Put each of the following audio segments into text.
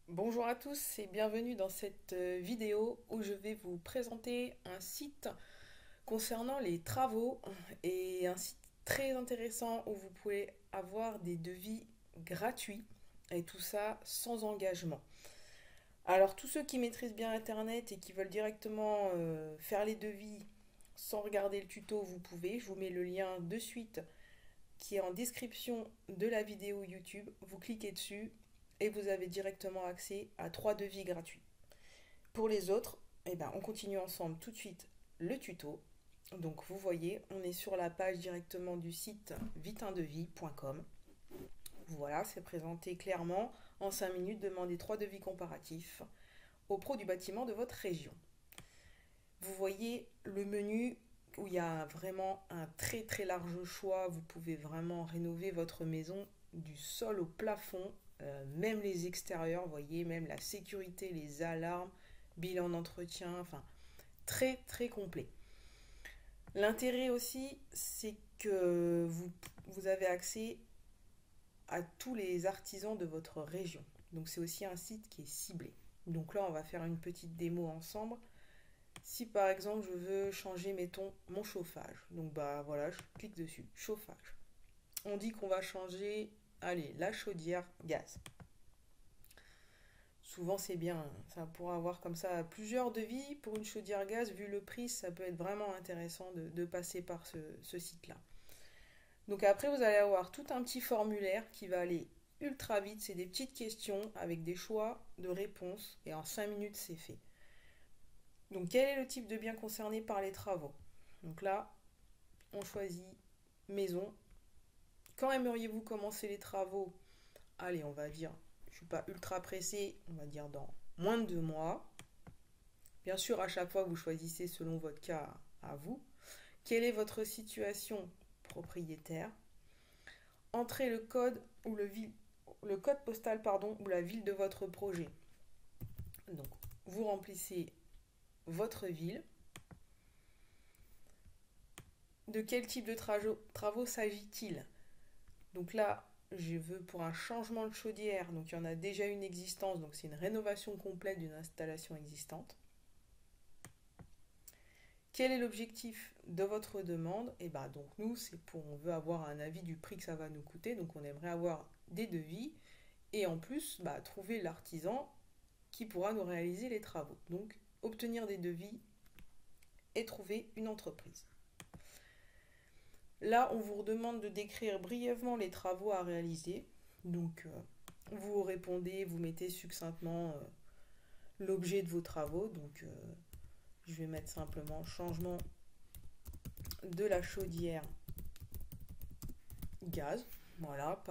Bonjour à tous et bienvenue dans cette vidéo où je vais vous présenter un site concernant les travaux et un site très intéressant où vous pouvez avoir des devis gratuits et tout ça sans engagement. Alors tous ceux qui maîtrisent bien Internet et qui veulent directement faire les devis sans regarder le tuto, vous pouvez. Je vous mets le lien de suite qui est en description de la vidéo YouTube. Vous cliquez dessus et vous avez directement accès à 3 devis gratuits. Pour les autres, eh ben, on continue ensemble tout de suite le tuto. Donc vous voyez, on est sur la page directement du site viteundevis.com. Voilà, c'est présenté clairement. En 5 minutes, demandez 3 devis comparatifs aux pros du bâtiment de votre région. Vous voyez le menu où il y a vraiment un très très large choix. Vous pouvez vraiment rénover votre maison du sol au plafond, même les extérieurs, vous voyez, même la sécurité, les alarmes, bilan d'entretien, enfin très très complet. L'intérêt aussi, c'est que vous avez accès à tous les artisans de votre région. Donc c'est aussi un site qui est ciblé. Donc là, on va faire une petite démo ensemble. Si par exemple je veux changer, mettons, mon chauffage, donc bah voilà, je clique dessus, chauffage. On dit qu'on va changer, allez, la chaudière gaz. Souvent c'est bien, ça pourra avoir comme ça plusieurs devis pour une chaudière gaz. Vu le prix, ça peut être vraiment intéressant de passer par ce site-là. Donc après, vous allez avoir tout un petit formulaire qui va aller ultra vite. C'est des petites questions avec des choix de réponses et en 5 minutes, c'est fait. Donc quel est le type de bien concerné par les travaux? Donc là, on choisit maison. Quand aimeriez-vous commencer les travaux? Allez, on va dire, je ne suis pas ultra pressé, on va dire dans moins de 2 mois. Bien sûr, à chaque fois, vous choisissez selon votre cas à vous. Quelle est votre situation propriétaire? Entrez le code ou le code postal pardon, ou la ville de votre projet. Donc, vous remplissez votre ville. De quel type de travaux s'agit-il? Donc là, je veux pour un changement de chaudière, donc il y en a déjà une existence, donc c'est une rénovation complète d'une installation existante. Quel est l'objectif de votre demande? Et bien donc nous, c'est pour, on veut avoir un avis du prix que ça va nous coûter, donc on aimerait avoir des devis et en plus trouver l'artisan qui pourra nous réaliser les travaux. Donc obtenir des devis et trouver une entreprise. Là, on vous demande de décrire brièvement les travaux à réaliser. Donc, vous répondez, vous mettez succinctement l'objet de vos travaux. Donc, je vais mettre simplement changement de la chaudière gaz. Voilà,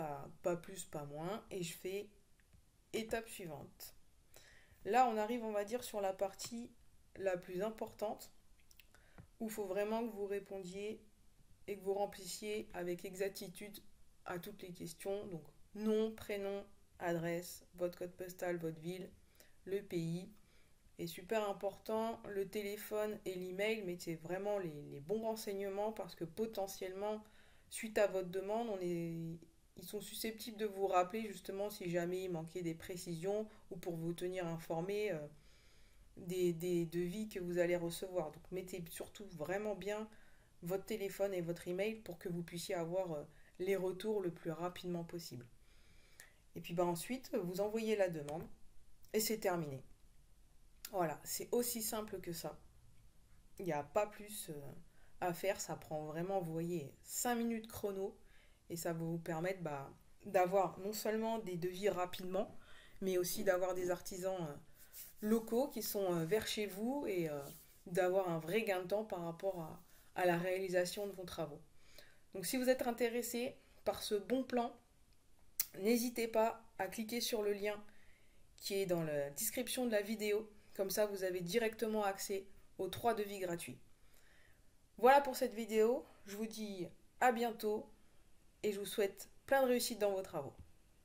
pas plus, pas moins. Et je fais étape suivante. Là, on arrive, on va dire, sur la partie la plus importante où il faut vraiment que vous répondiez et que vous remplissiez avec exactitude à toutes les questions. Donc nom, prénom, adresse, votre code postal, votre ville, le pays. Et super important, le téléphone et l'email, mettez vraiment les bons renseignements parce que potentiellement, suite à votre demande, ils sont susceptibles de vous rappeler justement si jamais il manquait des précisions ou pour vous tenir informé des devis que vous allez recevoir. Donc mettez surtout vraiment bien votre téléphone et votre email pour que vous puissiez avoir les retours le plus rapidement possible. Et puis ensuite, vous envoyez la demande et c'est terminé. Voilà, c'est aussi simple que ça. Il n'y a pas plus à faire, ça prend vraiment, vous voyez, 5 minutes chrono et ça va vous permettre d'avoir non seulement des devis rapidement, mais aussi d'avoir des artisans locaux qui sont vers chez vous et d'avoir un vrai gain de temps par rapport à la réalisation de vos travaux. Donc si vous êtes intéressé par ce bon plan, n'hésitez pas à cliquer sur le lien qui est dans la description de la vidéo. Comme ça, vous avez directement accès aux 3 devis gratuits. Voilà pour cette vidéo. Je vous dis à bientôt et je vous souhaite plein de réussite dans vos travaux.